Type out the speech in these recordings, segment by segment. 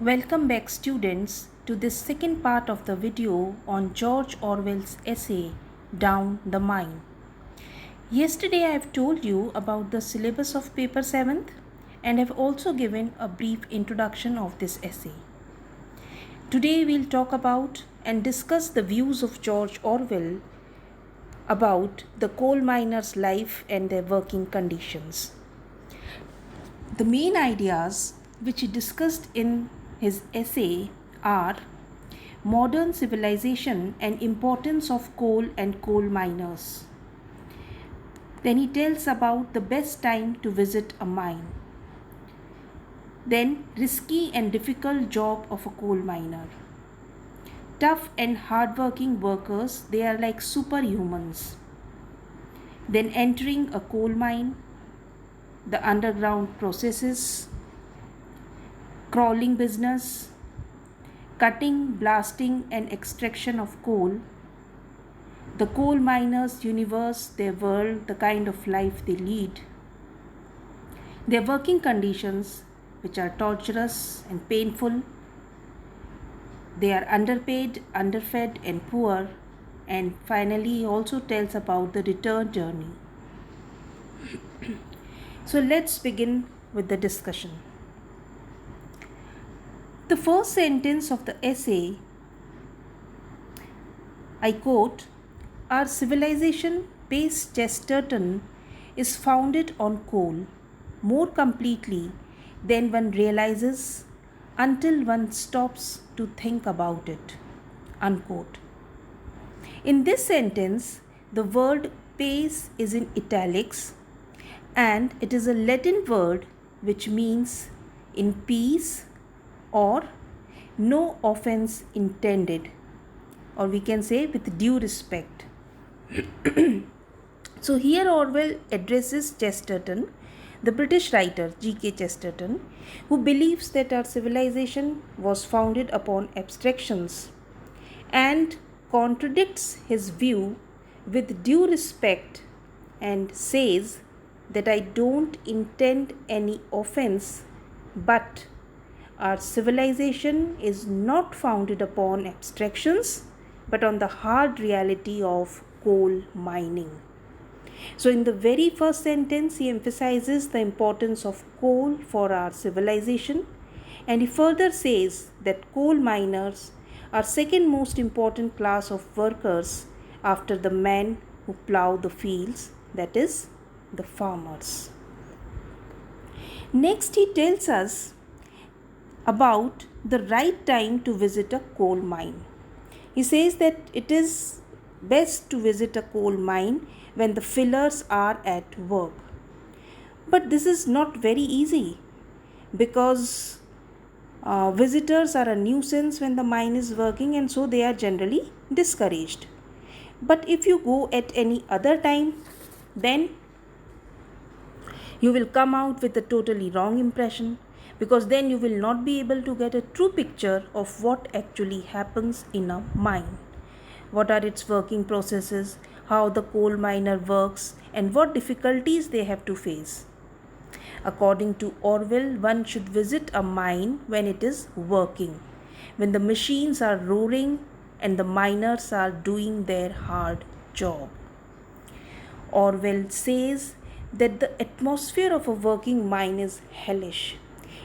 Welcome back students to this second part of the video on George Orwell's essay Down the Mine. Yesterday I have told you about the syllabus of paper 7th and have also given a brief introduction of this essay. Today we'll talk about and discuss the views of George Orwell about the coal miners' life and their working conditions. The main ideas which he discussed in his essay are modern civilization and importance of coal and coal miners. Then he tells about the best time to visit a mine. Then risky and difficult job of a coal miner. Tough and hardworking workers, they are like superhumans. Then entering a coal mine, the underground processes, crawling business, cutting, blasting and extraction of coal, the coal miners' universe, their world, the kind of life they lead, their working conditions which are torturous and painful, they are underpaid, underfed and poor, and finally he also tells about the return journey. So let's begin with the discussion. The first sentence of the essay, I quote, "Our civilization, based Chesterton, is founded on coal more completely than one realizes until one stops to think about it." Unquote. In this sentence, the word pace is in italics and it is a Latin word which means in peace or no offense intended, or we can say with due respect. So here Orwell addresses Chesterton, the British writer G.K. Chesterton, who believes that our civilization was founded upon abstractions and contradicts his view with due respect and says that I don't intend any offense, but our civilization is not founded upon abstractions but on the hard reality of coal mining. So in the very first sentence, he emphasizes the importance of coal for our civilization, and he further says that coal miners are second most important class of workers after the men who plow the fields, that is, the farmers. Next, he tells us about the right time to visit a coal mine. He says that it is best to visit a coal mine when the fillers are at work. But this is not very easy because visitors are a nuisance when the mine is working, and so they are generally discouraged. But if you go at any other time, then you will come out with a totally wrong impression, because then you will not be able to get a true picture of what actually happens in a mine. What are its working processes, how the coal miner works, and what difficulties they have to face. According to Orwell, one should visit a mine when it is working, when the machines are roaring and the miners are doing their hard job. Orwell says that the atmosphere of a working mine is hellish.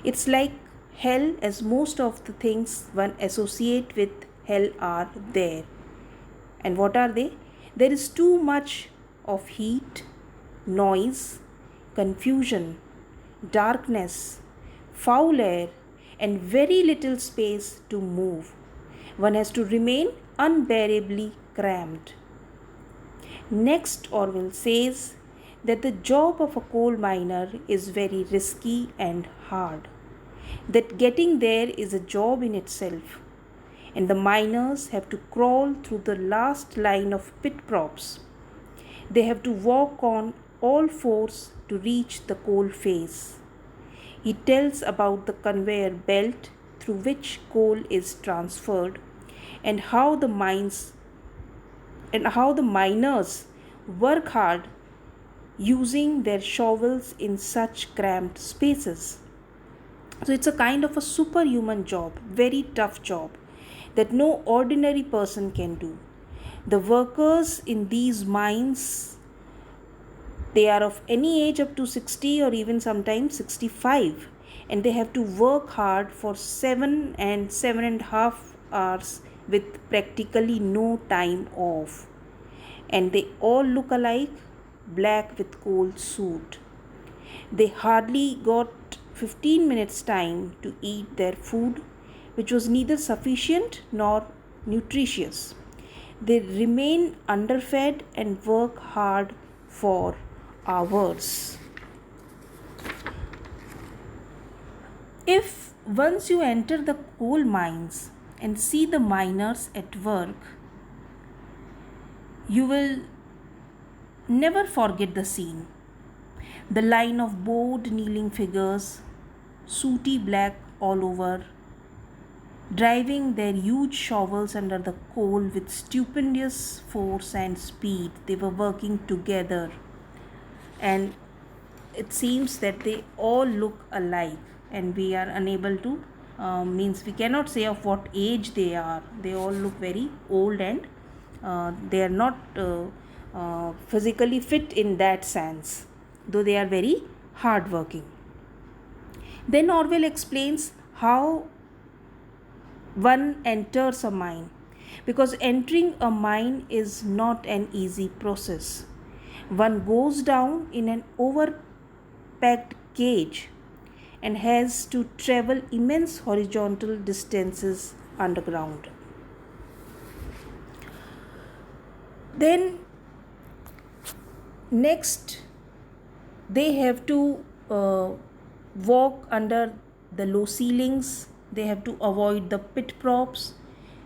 It's like hell, as most of the things one associate with hell are there. And what are they? There is too much of heat, noise, confusion, darkness, foul air, and very little space to move. One has to remain unbearably cramped. Next, Orwell says that the job of a coal miner is very risky and hard, that getting there is a job in itself, and the miners have to crawl through the last line of pit props. They have to walk on all fours to reach the coal face. He tells about the conveyor belt through which coal is transferred, and how the miners work hard using their shovels in such cramped spaces. So it's a kind of a superhuman job, very tough job that no ordinary person can do. The workers in these mines, they are of any age up to 60 or even sometimes 65, and they have to work hard for 7 and 7.5 hours with practically no time off. And they all look alike, black with cold suit. They hardly got 15 minutes time to eat their food, which was neither sufficient nor nutritious. They remain underfed and work hard for hours. If once you enter the coal mines and see the miners at work, you will never forget the scene. The line of bowed kneeling figures, sooty black all over, driving their huge shovels under the coal with stupendous force and speed. They were working together, and it seems that they all look alike, and we are unable to means we cannot say of what age they are. They all look very old, and they are not physically fit in that sense, though they are very hard working. Then Orwell explains how one enters a mine, because entering a mine is not an easy process. One goes down in an overpacked cage and has to travel immense horizontal distances underground. Then next they have to walk under the low ceilings. They have to avoid the pit props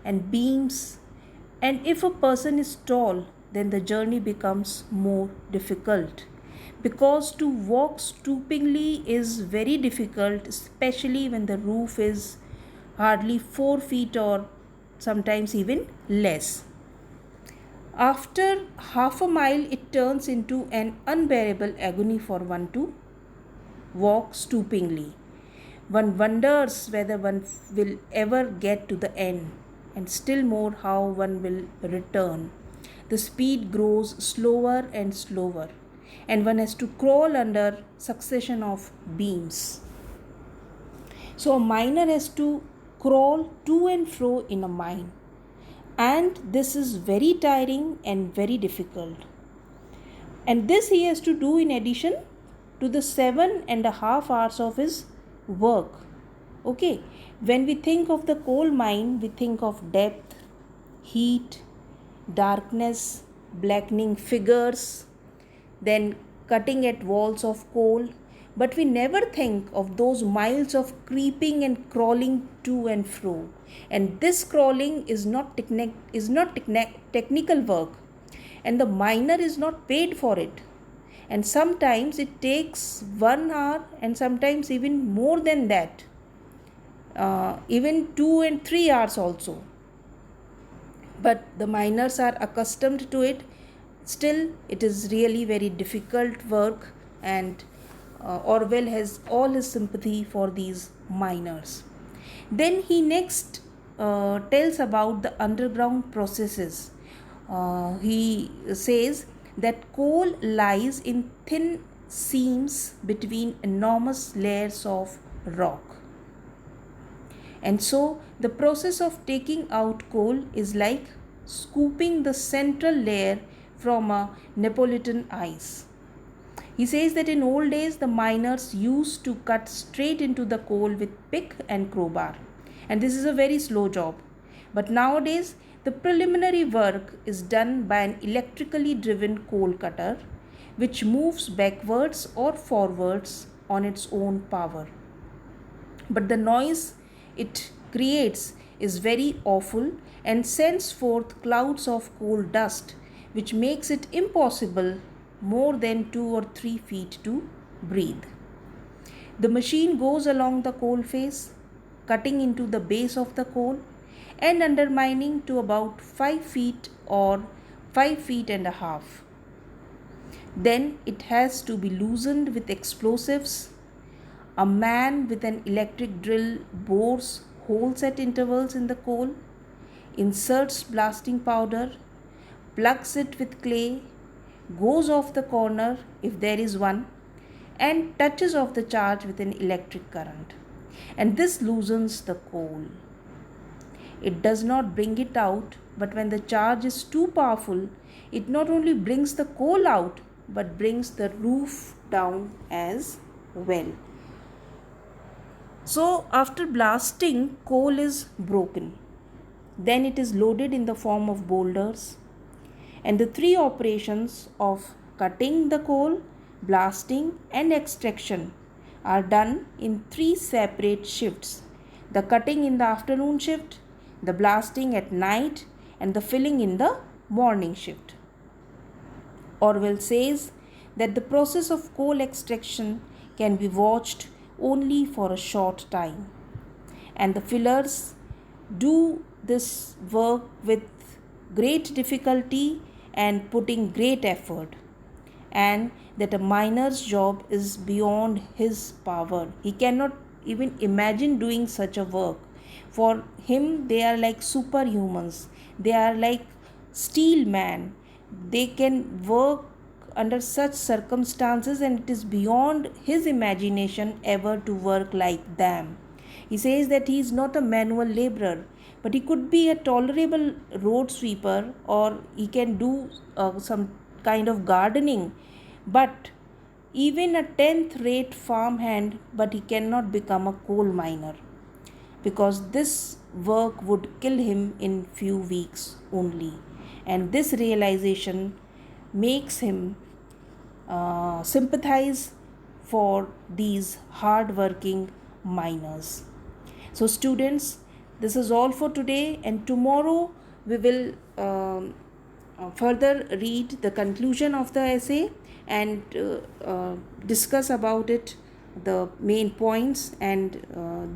and beams, and if a person is tall, then the journey becomes more difficult, because to walk stoopingly is very difficult, especially when the roof is hardly 4 feet or sometimes even less. After half a mile, it turns into an unbearable agony for one to walk stoopingly. One wonders whether one will ever get to the end, and still more how one will return. The speed grows slower and slower, and one has to crawl under succession of beams. So a miner has to crawl to and fro in a mine, and this is very tiring and very difficult. And this he has to do in addition to the 7.5 hours of his work. Okay, when we think of the coal mine, we think of depth, heat, darkness, blackening figures, then cutting at walls of coal, but we never think of those miles of creeping and crawling to and fro. And this crawling is not technical work, and the miner is not paid for it. And sometimes it takes 1 hour, and sometimes even more than that, even 2 and 3 hours also. But the miners are accustomed to it. Still, it is really very difficult work, and Orwell has all his sympathy for these miners. Then he next tells about the underground processes. He says that coal lies in thin seams between enormous layers of rock. And so the process of taking out coal is like scooping the central layer from a Neapolitan ice. He says that in old days the miners used to cut straight into the coal with pick and crowbar, and this is a very slow job. But nowadays the preliminary work is done by an electrically driven coal cutter, which moves backwards or forwards on its own power. But the noise it creates is very awful and sends forth clouds of coal dust, which makes it impossible more than 2 or 3 feet to breathe. The machine goes along the coal face, cutting into the base of the coal and undermining to about 5 feet or 5 feet and a half. Then it has to be loosened with explosives, A man with an electric drill bores holes at intervals in the coal, inserts blasting powder, plugs it with clay, goes off the corner if there is one, and touches off the charge with an electric current. And this loosens the coal. It does not bring it out, but when the charge is too powerful, it not only brings the coal out but brings the roof down as well. So, after blasting, coal is broken. Then it is loaded in the form of boulders. And the three operations of cutting the coal, blasting, and extraction are done in three separate shifts: the cutting in the afternoon shift, the blasting at night, and the filling in the morning shift. Orwell says that the process of coal extraction can be watched only for a short time, and the fillers do this work with great difficulty and putting great effort, and that a miner's job is beyond his power. He cannot even imagine doing such a work. For him, they are like superhumans, they are like steel man. They can work under such circumstances, and it is beyond his imagination ever to work like them. He says that he is not a manual laborer, but he could be a tolerable road sweeper, or he can do some kind of gardening, but even a 10th rate farmhand, but he cannot become a coal miner, because this work would kill him in few weeks only. And this realization makes him sympathize for these hard working miners. So students, this is all for today, and tomorrow we will further read the conclusion of the essay and discuss about it, the main points, and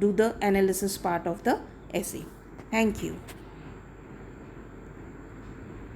do the analysis part of the essay. Thank you.